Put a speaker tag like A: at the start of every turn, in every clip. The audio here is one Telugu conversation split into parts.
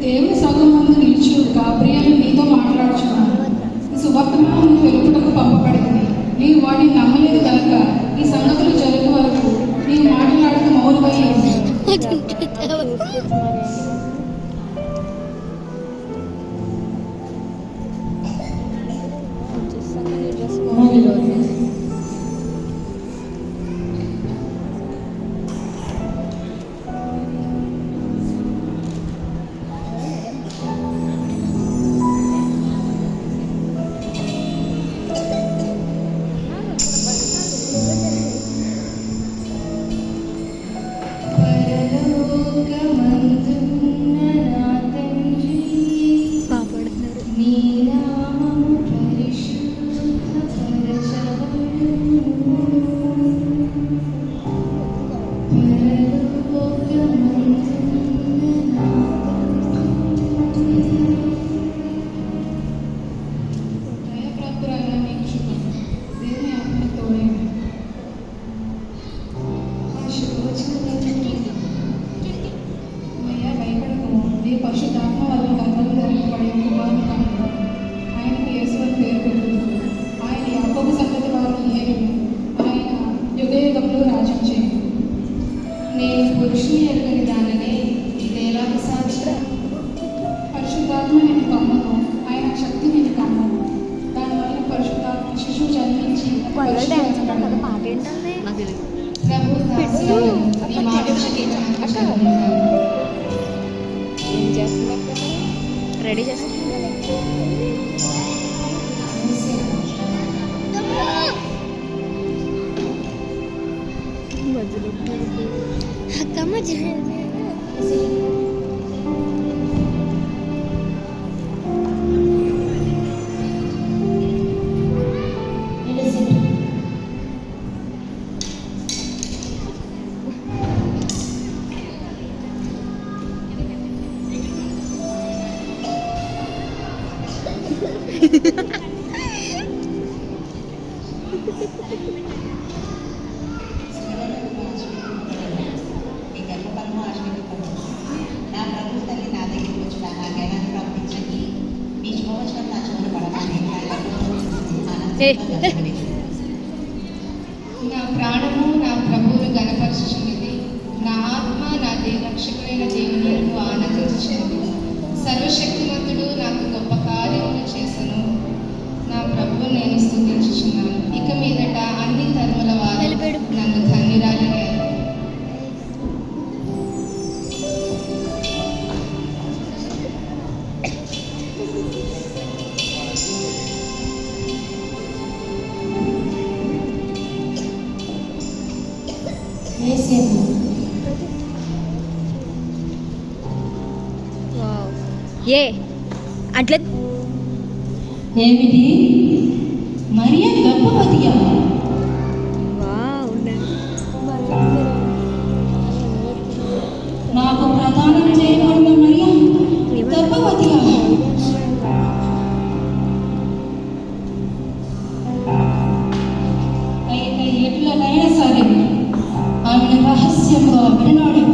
A: దేవుని సౌగమందు నిలిచి గాబ్రియలు నీతో మాట్లాడుచున్నాను. ఈ శుభవర్తమానం వెలుపుటకు పంపబడింది. నీవు వాటిని నమ్మలేదు కనుక ఈ సంగతులు జరిగే వరకు నీవు మాట్లాడుతూ మౌనమై ఉంది. పరిశుద్ధాత్మ వల్ల గర్భం ధరింపబడే కుమారుని కన్నాడు. ఆయనకు యేసు అని పేరు పెట్టింది. ఆయన యాకోబు సంతతి వారిని ఏలిన. ఆయన యుగయుగములు రాజించేది.
B: నేను పురుషుని ఎరుగని దానిని ఇదేలాగ సాధ్యం?
A: పరిశుద్ధాత్మ నేను కమ్మను, ఆయన శక్తి నేను కమ్మను. దానివల్ల పరిశుద్ధాత్మ శిశువు జన్మించి
B: ప్రభు నీ మాట
C: రెడీ చేస్తున్నా
B: నా ప్రాణము నా ప్రభువును గణపరచుచున్నది. నా ఆత్మ నా రక్షకుడైన దేవుని ఆనందించుచున్నది. సర్వశక్తిమంతుడు నాకు గొప్ప కార్యములు చేసెను. నా ప్రభువు నేను స్తుతించుచున్నాను. ఇక మీదట అన్ని తరముల వారు నన్ను ధన్యురాలిని
C: ఏ అట్లా
D: ఏమిటి మరియా గర్భవతియా? నాకు ప్రదానం చేయబడిన మరియా గర్భవతియా? అయితే ఎట్లనైనా సరే ఆమెను రహస్యంగా విడనాడు.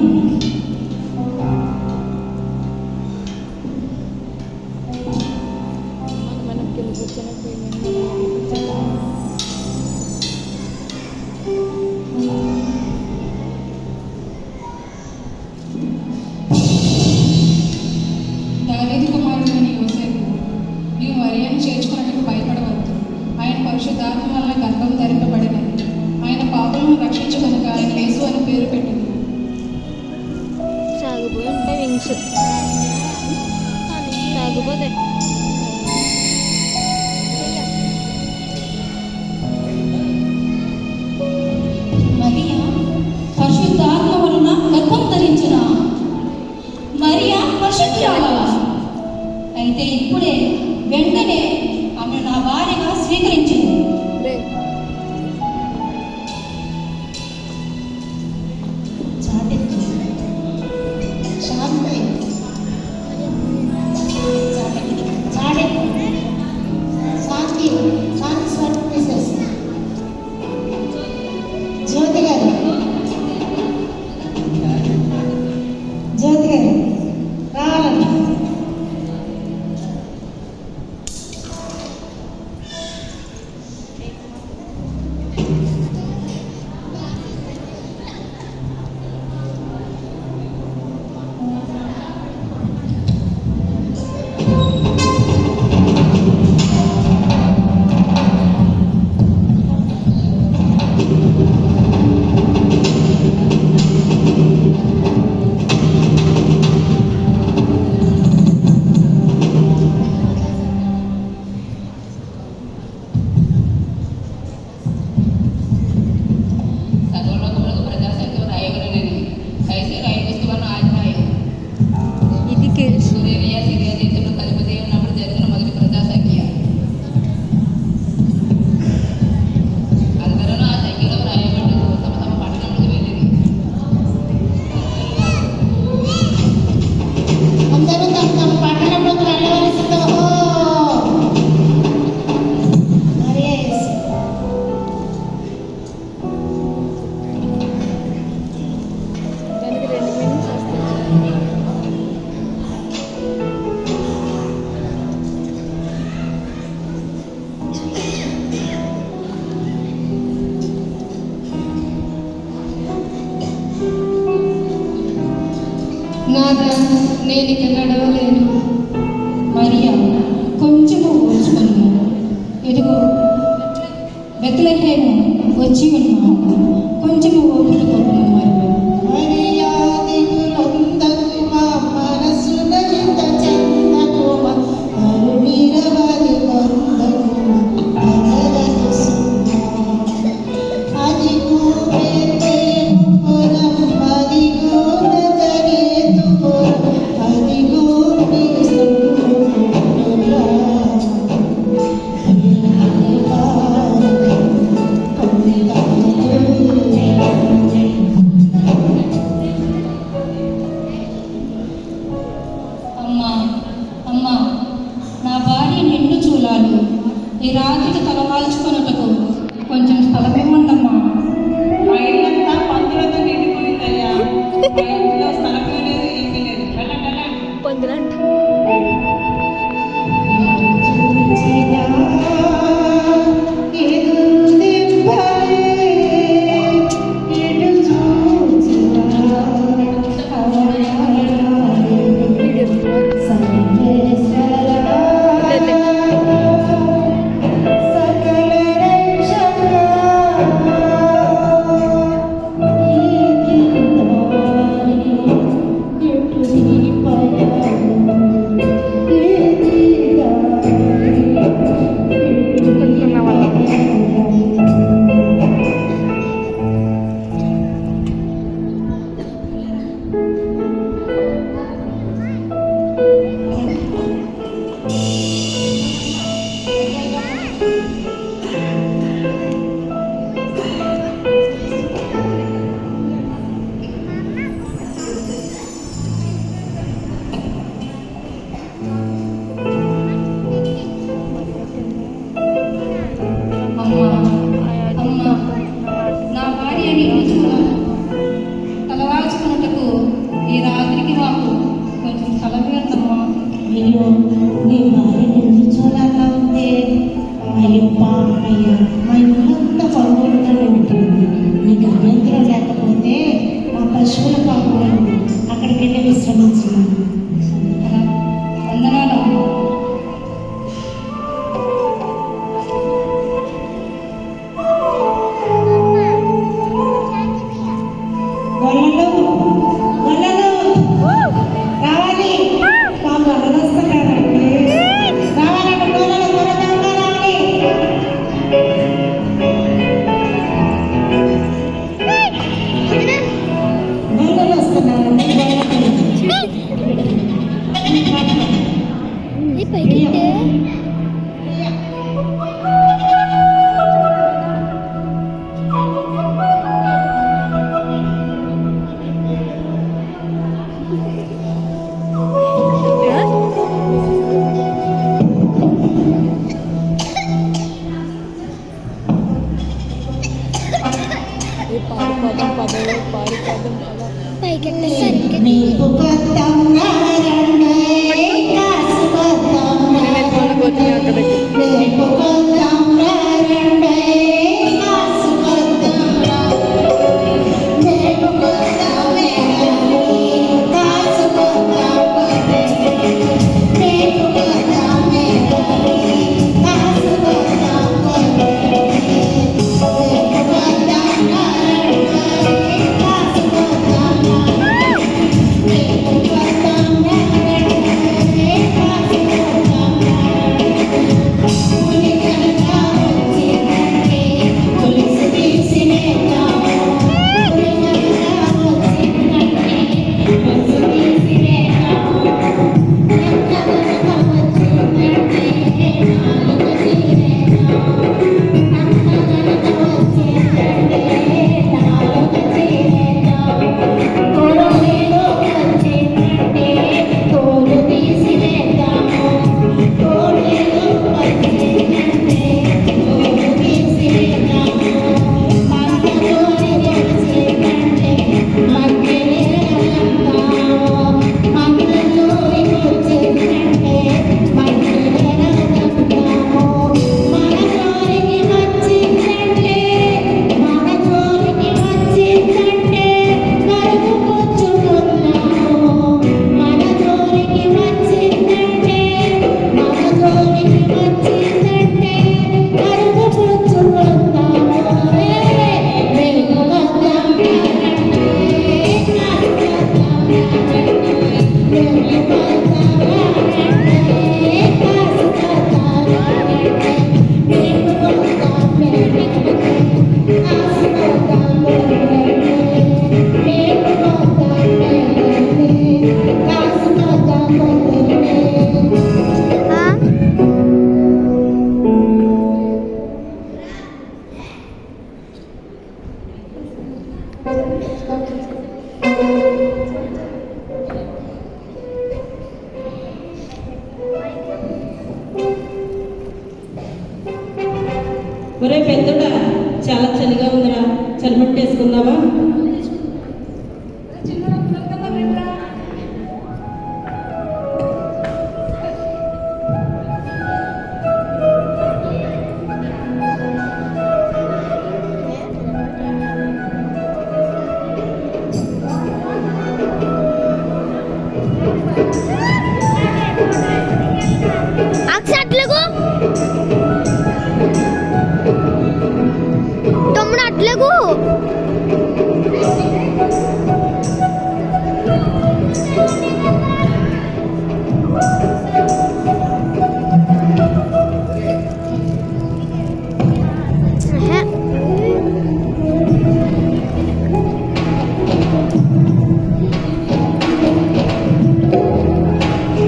A: దావీదు కుమారుడైన యోసేపు, నీవు మరియను చేర్చుకున్నట్టుకు భయపడవద్దు. ఆయన పరిశుద్ధాత్మ వల్ల గర్భం ధరింపబడినది. ఆయన
C: తెలుసు తాగిపోతే
D: మరియా పరిశుద్ధాత్మ వలన గర్భం ధరించిన మరియా పరిశుద్ధురాలా. అయితే ఇప్పుడే వెంటనే ఆమె నా భార్యగా స్వీకరించింది.
E: జ్యోతి గారు రావాలండి.
B: సర్వలోకములకు ప్రజాసంఖ్య రాయగలనని కైసే రాయవస్తువులను ఆజ్ఞాయ
C: ఇది కేసు
B: సూర్యనియ సిరియా దేశంలో కలిపదే ఉన్నప్పుడు జరిగిన మొదటి ప్రజాసంఖ్య. అందరూ ఆ సంఖ్యలో రాయబడి తమ తమ పట్టణములకు వెళ్ళింది.
E: అందరూ తమ తమ పట్టణంలోకి వెళ్ళవలసిందో. మరియా యేసు.
C: దానికి 2 మినిట్స్ వస్తుంది.
B: నాదా నేను ఇక నడవలేను.
D: మరియా కొంచెము ఓర్చుకును. ఇదిగో బెత్లెహేము వచ్చి ఉన్నాము. కొంచెము ఓపిక పడును మరియు.
E: మరియా దిగులొందకు మా మనసున ఇంత చెందకుమా. కరుణీరవది పొందకుమా. అగరని సుమా. అదిగో బెత్లెహేముపురం, అదిగో నజరేతుపురం, అదిగో నీ సన్నిధిలో
C: అది పారిపోదాం పదవే పారిపోదాం పద
D: పైకెట్టేసరికి
E: నీకు కొత్తమ్మ రండే కాసు కొత్తమ్మ
C: వెళ్ళిపోయి అక్కడికి
E: నీకు కొత్తమ్మ రండే కాసు కొత్తమ్మ నీకు కొత్తమ్మ కాసు కొత్తమ్మ నీకు కొత్తమ్మ కాసు కొత్తమ్మ
F: ఒరే పెద్దోడా, చాలా చలిగా ఉందిరా, చలిమంట వేసుకుందామా?
D: అట్లగు తమ్ముడు అట్లగు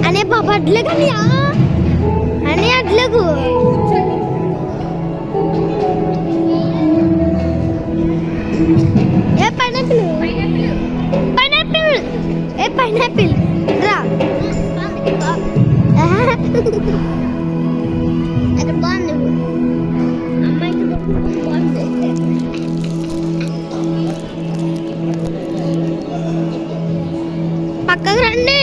D: అనే పాప అట్లగా అనే అట్లగు ఏ పైనాపిల్ పైనాపిల్ ఏ పైనాపిల్ రా అది బాగుంది అమ్మాయికి బాగుంది పక్కకు రండి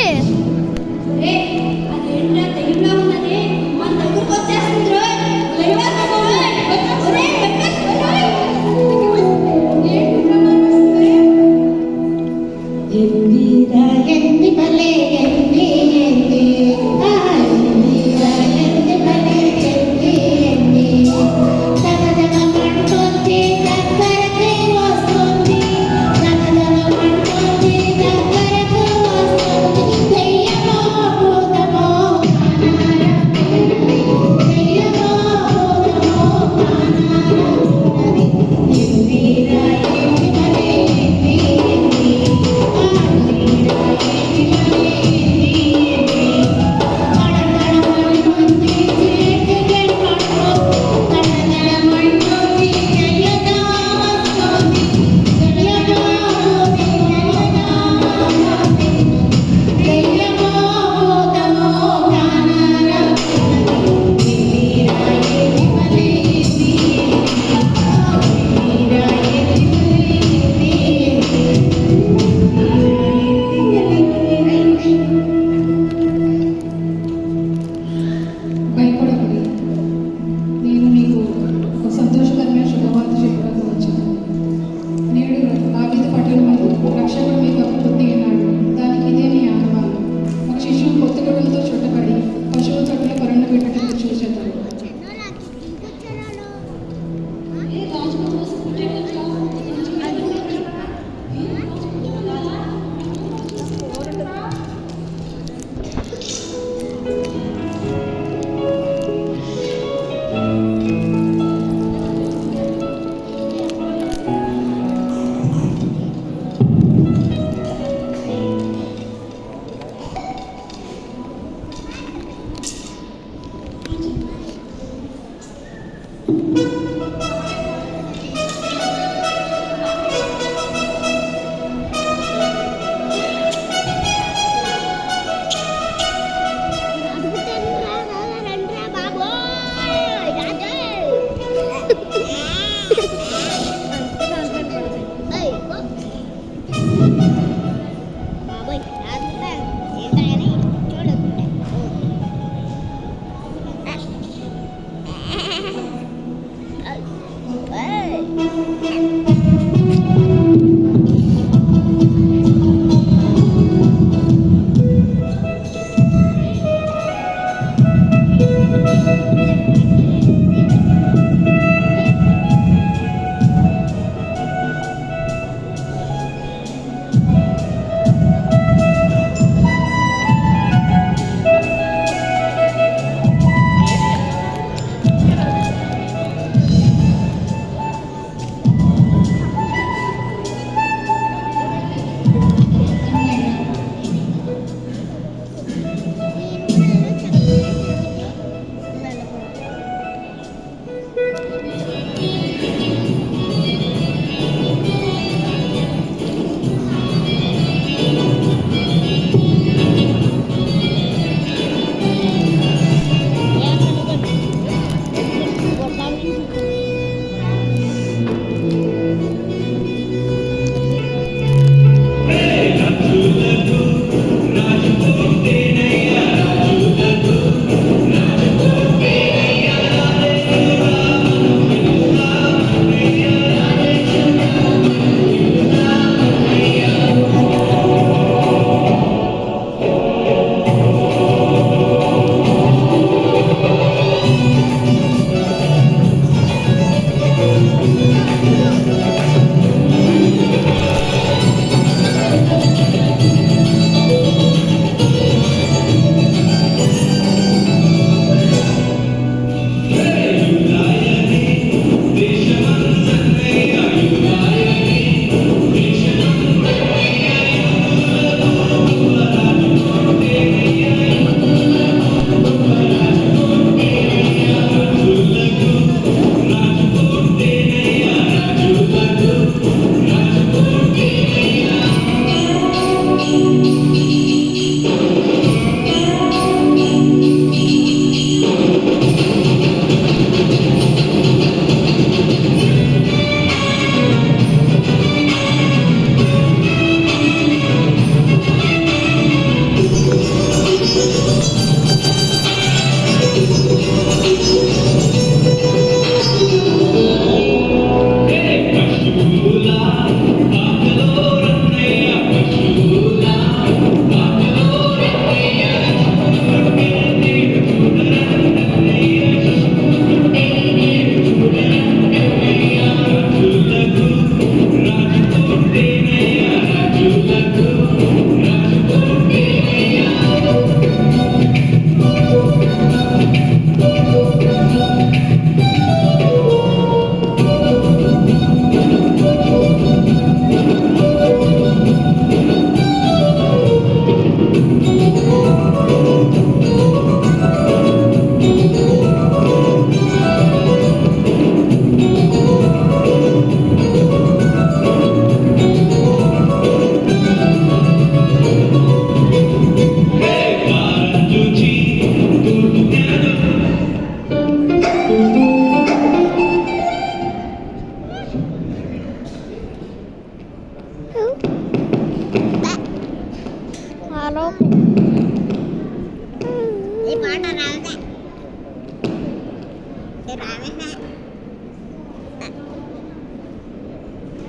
E: ఎన్ని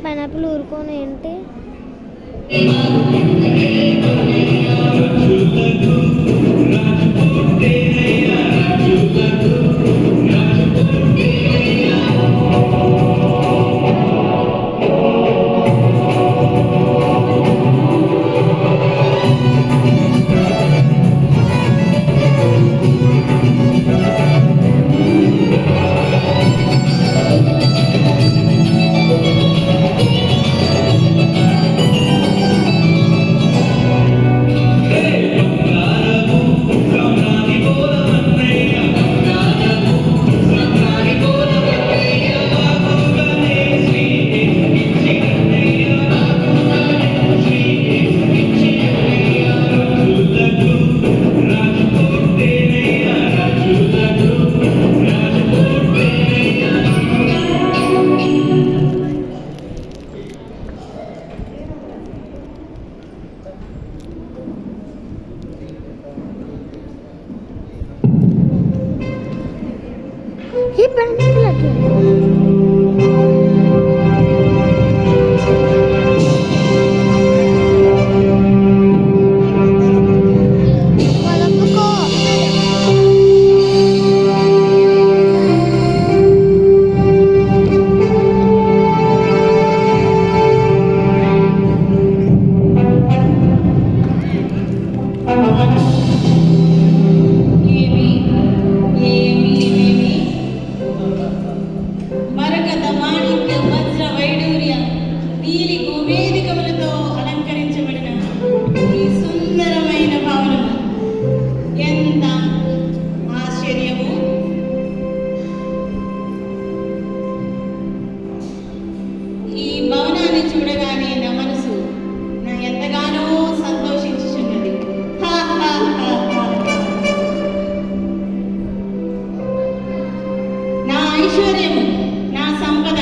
G: పైనాపిల్ ఊరుకొని ఏంటి ఈ పైనాపిల్ అట్లా కలుపుకో
F: మరకత మాణిక్య వజ్ర వైడూర్య నీలి గోమేదికములతో అలంకరించబడిన ఈ సుందరమైన భవనము ఎంత ఆశ్చర్యము! ఈ భవనాన్ని చూడగానే నా మనసు ఎంతగానో సంతోషించుచున్నది. హా, హా, హా, హా. నా ఐశ్వర్యము, నా సంపద,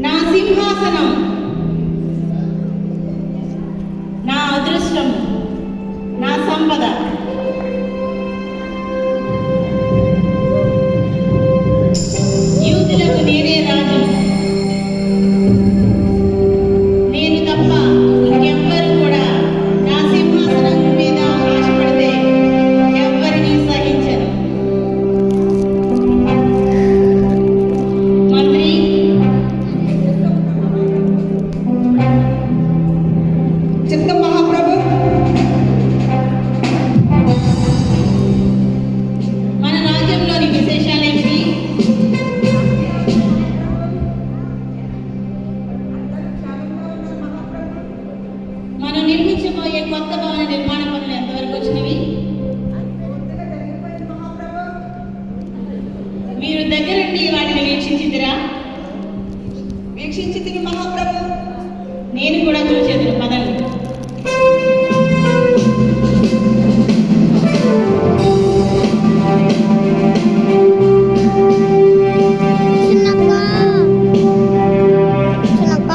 F: నా సింహాసనం, నా అదృష్టము, నా సంపద యూదులకు నేనే రాజు. నేను తప్ప ఇంకెవ్వరు కూడా నా సింహాసనం మీద ఆశపడితే ఎవ్వరినీ సహించను. మంత్రి,
E: చిత్త మహాప్రభు,
F: మన రాజ్యంలోని విశేషాలేంటి? మనం నిర్మించబోయే కొత్త భవన నిర్మాణ పనులు ఎంతవరకు వచ్చినవి? మీరు దగ్గరుండి వాటిని వీక్షించిదిరా?
E: వీక్షించి మహాప్రభు.
F: నేను కూడా చూసేది. పదండి.
G: చిన్నక్క చిన్నక్క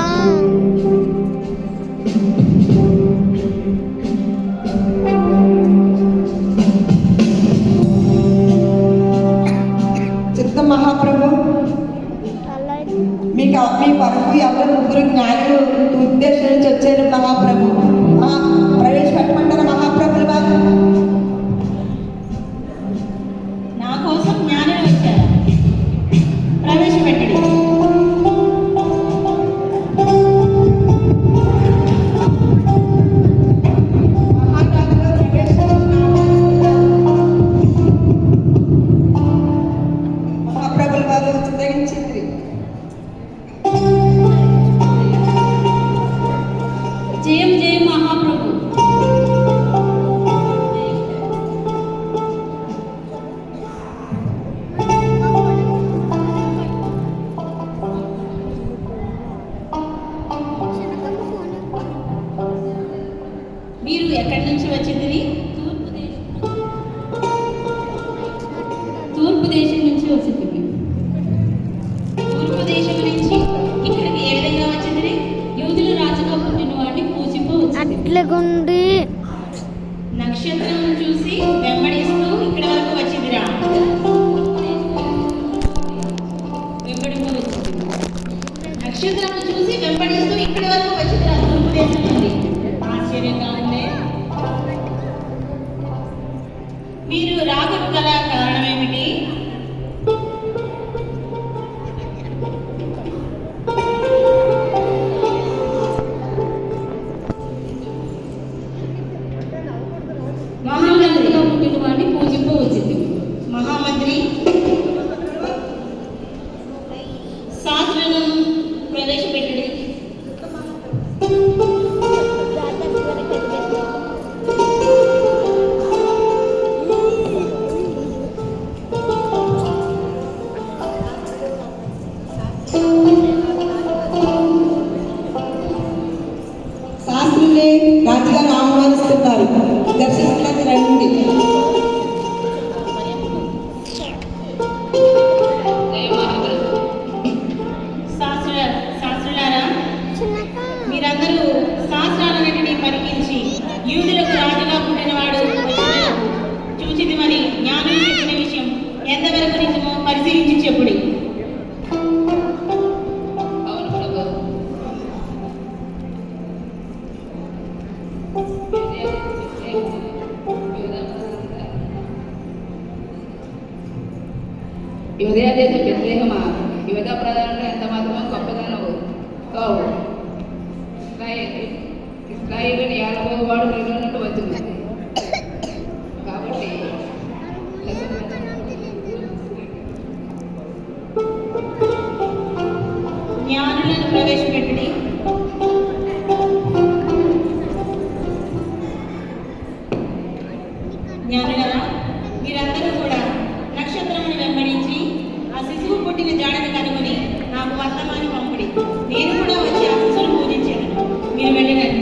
E: చిత్త మహాప్రభు,
G: అలా
E: మీ కొరకు ఎవరు ముగ్గురు జ్ఞానులు ఉద్దేశం నుంచి వచ్చారు మహాప్రభు. ప్రవేశపెట్టమంటారు మహాప్రభులు వారు.
F: నా కోసం జ్ఞానం వచ్చారు. ప్రవేశపెట్టండి.
E: మహాప్రభులు వారు చిత్రగించింది.
F: జయం జయం మహాప్రభు. మీరు ఎక్కడి నుంచి వచ్చింది? తూర్పు దేశం నుంచి వచ్చింది. తూర్పు దేశం నుంచి ఇక్కడికి ఏ విధంగా వచ్చింది? యూదులు రాజుగా పుట్టిన వాడిని పూజింపు వచ్చింది.
G: అట్లగుండి
F: వెంబడిస్తూ ఇక్కడి వరకు వచ్చిందిరా తూర్పు దేశం నుండి. ఆశ్చర్యంగా ఉందే. మీరు రాకకు గల కారణం ఏమిటి?
C: మహామంత్రిగా పుట్టిన వాడిని పూజింపవచ్చింది.
F: మహామంత్రి శాస్త్రం ప్రవేశపెట్టడి.
E: శాస్త్రులే రాజుగారు ఆహ్వానిస్తున్నారు. దర్శనానికి రండి.
F: శాస్త్రులారా,
G: చిన్నక్క
F: మీరందరూ శాస్త్రాలన్నింటినీ పరికించి యూదులకు రాజుగా పుట్టినవాడు చూచిది మరి జ్ఞానులు చెప్పిన విషయం ఎంతవరకు నిజమో పరిశీలించి చెప్పుడి.
B: అవును ప్రభు.
H: యూదయ దేశ బెత్లెహేమా, యూద ప్రధానంలో ఎంత మాత్రమో గొప్పదనవు కావు. ఇస్రాయేలుని ఏలబోవాడు నీలో నుండి వచ్చింది కాబట్టి
F: జ్ఞానులను ప్రవేశపెట్టడి. జ్ఞానులారా, మీరందరూ కూడా నక్షత్రమును వెంబడించి ఆ శిశువు పుట్టిన జాడను కనుగొని నాకు వర్తమాని పంపుడి. నేను కూడా వచ్చి ఆ శిశువును పూజించాను. మీరు వెళ్ళినండి.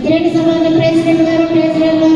G: కిరణ్ సభ ప్రెసిడెంట్ గారు, ప్రెసిడెంట్